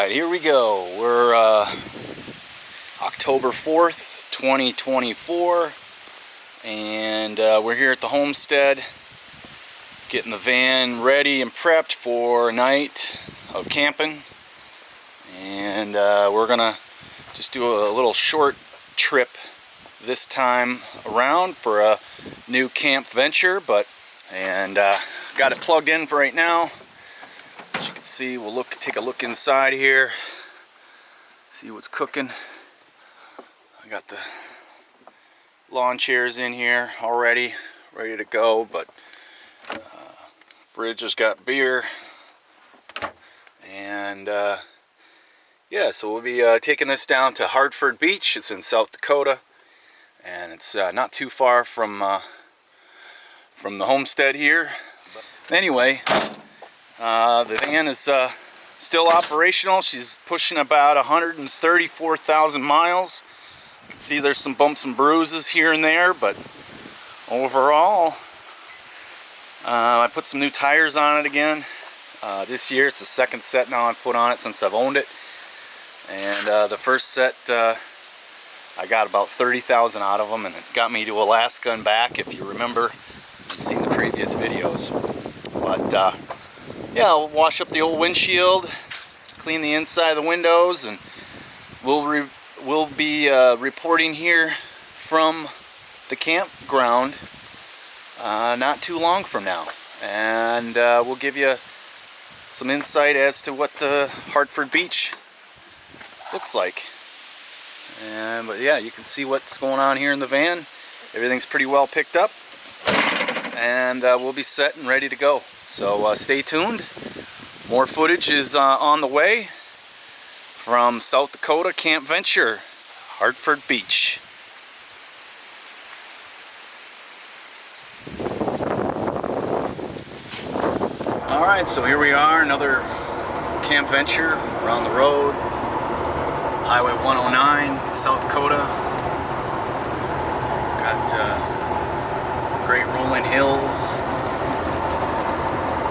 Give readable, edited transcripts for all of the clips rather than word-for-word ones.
Alright, here we go. We're October 4th, 2024, and we're here at the homestead getting the van ready and prepped for a night of camping. And we're gonna just do a little short trip this time around for a new camp venture, got it plugged in for right now. As you can see, we'll take a look inside here, see what's cooking. I got the lawn chairs in here already, ready to go, but Bridge has got beer, and yeah, so we'll be taking this down to Hartford Beach. It's in South Dakota, and it's not too far from the homestead here. But anyway, the van is still operational. She's pushing about 134,000 miles. You can see there's some bumps and bruises here and there, but overall, I put some new tires on it again. This year, it's the second set now I've put on it since I've owned it. And the first set, I got about 30,000 out of them, and it got me to Alaska and back, if you remember and seen the previous videos. But yeah, I'll wash up the old windshield, clean the inside of the windows, and we'll be reporting here from the campground not too long from now, and we'll give you some insight as to what the Hartford Beach looks like. But yeah, you can see what's going on here in the van. Everything's pretty well picked up, and we'll be set and ready to go. So stay tuned. More footage is on the way from South Dakota Camp Venture, Hartford Beach. Alright, so here we are, another camp venture. We're on the road, Highway 109, South Dakota. Got great rolling hills,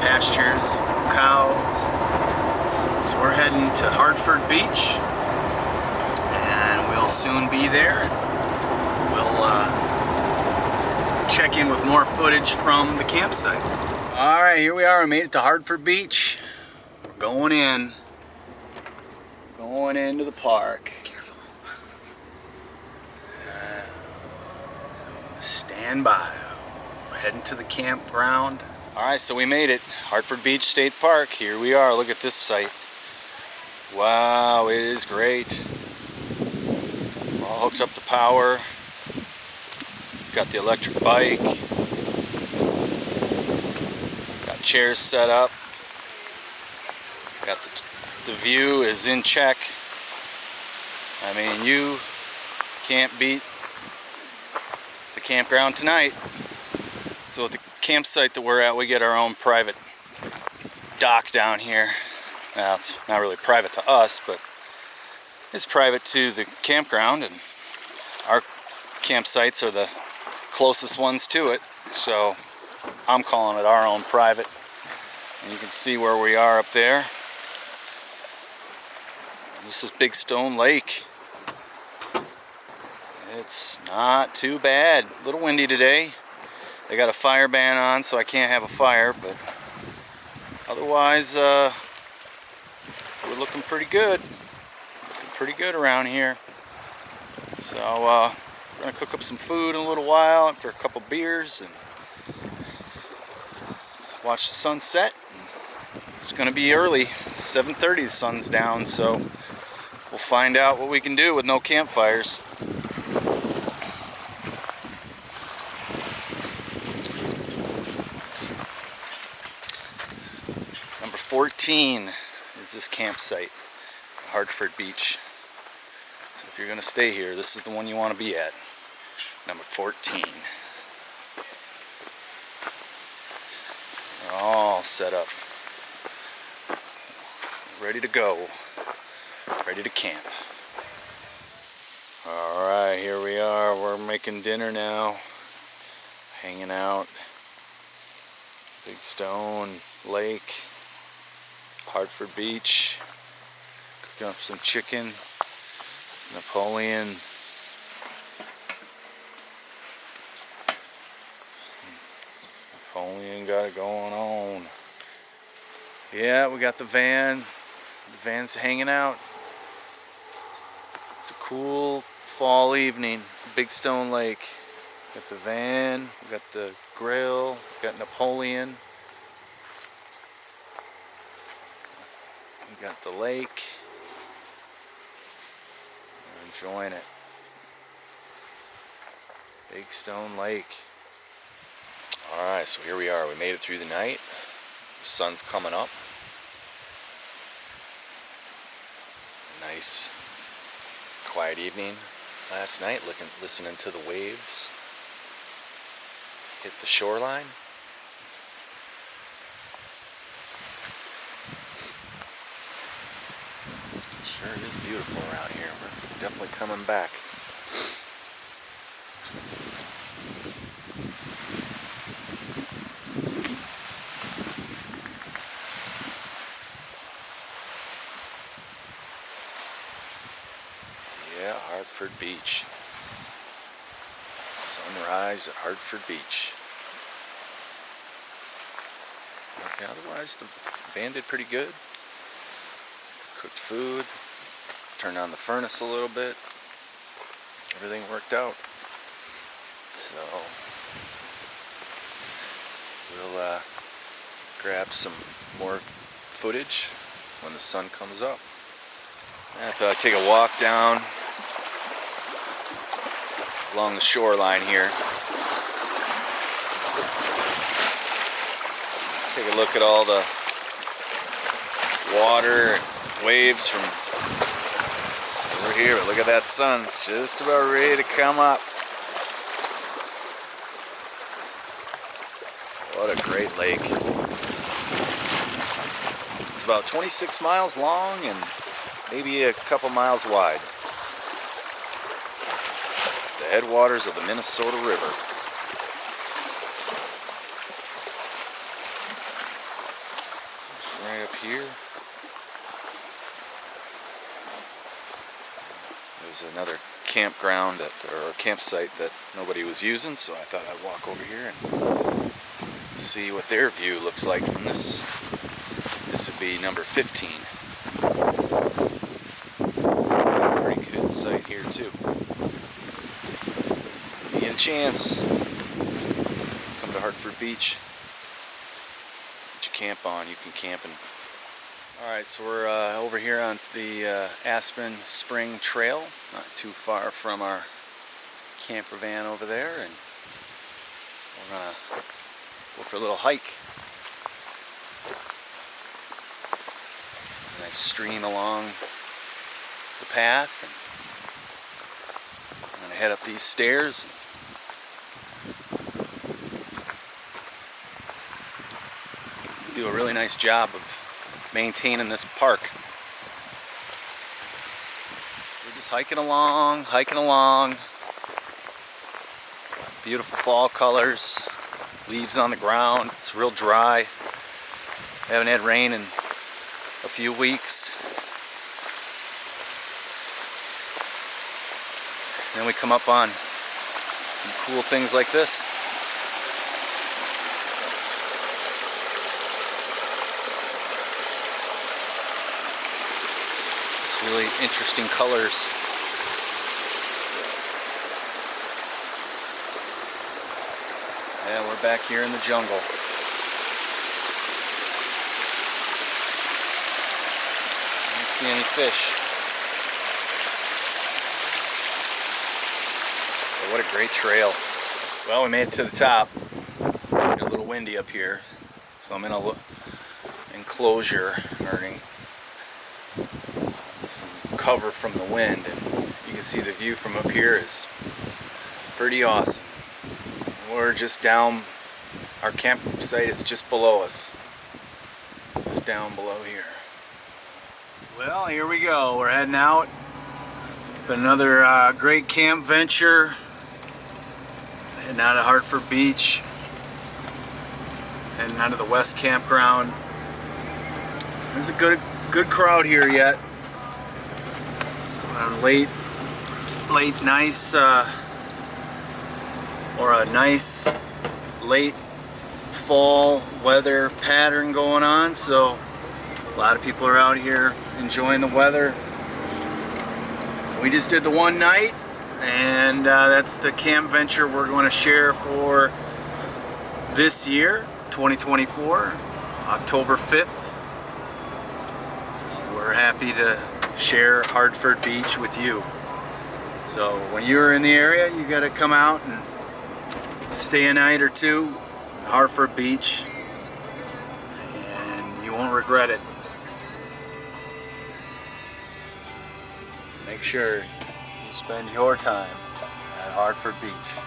pastures, cows. So we're heading to Hartford Beach, and we'll soon be there. We'll check in with more footage from the campsite. Alright, here we are. We made it to Hartford Beach. We're going in. Going into the park. Careful. So stand by. We're heading to the campground. Alright, so we made it. Hartford Beach State Park. Here we are. Look at this site. Wow, it is great. We're all hooked up to power. Got the electric bike. Got chairs set up. Got the view is in check. I mean, you can't beat the campground tonight. So at the campsite that we're at, we get our own private dock down here. Now, it's not really private to us, but it's private to the campground, and our campsites are the closest ones to it, so I'm calling it our own private. And you can see where we are up there. This is Big Stone Lake. It's not too bad. A little windy today. They got a fire ban on, so I can't have a fire, but otherwise we're looking pretty good. Looking pretty good around here. So we're gonna cook up some food in a little while after a couple beers and watch the sunset. It's gonna be early, 7:30. The sun's down, so we'll find out what we can do with no campfires. Number 14 is this campsite, Hartford Beach. So if you're going to stay here, this is the one you want to be at. Number 14. We're all set up. Ready to go. Ready to camp. Alright, here we are. We're making dinner now. Hanging out. Big Stone Lake. Hartford Beach. Got some chicken, Napoleon. Napoleon got it going on. Yeah, we got the van. The van's hanging out. It's a cool fall evening. Big Stone Lake. Got the van, we got the grill, we got Napoleon. We got the lake. We're enjoying it. Big Stone Lake. Alright, so here we are. We made it through the night. The sun's coming up. Nice, quiet evening last night, listening to the waves hit the shoreline. Sure is beautiful around here. We're definitely coming back. Yeah, Hartford Beach. Sunrise at Hartford Beach. Okay, otherwise the van did pretty good. Cooked food, turned on the furnace a little bit. Everything worked out. So we'll grab some more footage when the sun comes up. I thought I'd take a walk down along the shoreline here. Take a look at all the water and waves from over here. But look at that sun. It's just about ready to come up. What a great lake. It's about 26 miles long and maybe a couple miles wide. It's the headwaters of the Minnesota River. Right up here. There's another campground or campsite that nobody was using, so I thought I'd walk over here and see what their view looks like from this. This would be number 15. Pretty good site here too. If you get a chance, come to Hartford Beach. What you camp on, you can camp in. Alright, so we're over here on the Aspen Spring Trail, not too far from our camper van over there, and we're gonna go for a little hike. There's a nice stream along the path, and I'm gonna head up these stairs. Do a really nice job of maintaining this park. We're just hiking along. Beautiful fall colors, leaves on the ground. It's real dry. Haven't had rain in a few weeks. Then we come up on some cool things like this. Really interesting colors. Yeah, we're back here in the jungle. I don't see any fish. But what a great trail. Well, we made it to the top. It's a little windy up here, so I'm in a enclosure earning some cover from the wind, and you can see the view from up here is pretty awesome. We're just down, our campsite is just below us, just down below here. Well, here we go, we're heading out. Been another great camp venture, heading out of Hartford Beach, heading out of the West Campground. There's a good crowd here yet. late nice or a nice late fall weather pattern going on, so a lot of people are out here enjoying the weather. We just did the one night, and that's the camp venture we're going to share for this year, 2024, October 5th. We're happy to share Hartford Beach with you. So when you're in the area, you got to come out and stay a night or two at Hartford Beach, and you won't regret it. So make sure you spend your time at Hartford Beach.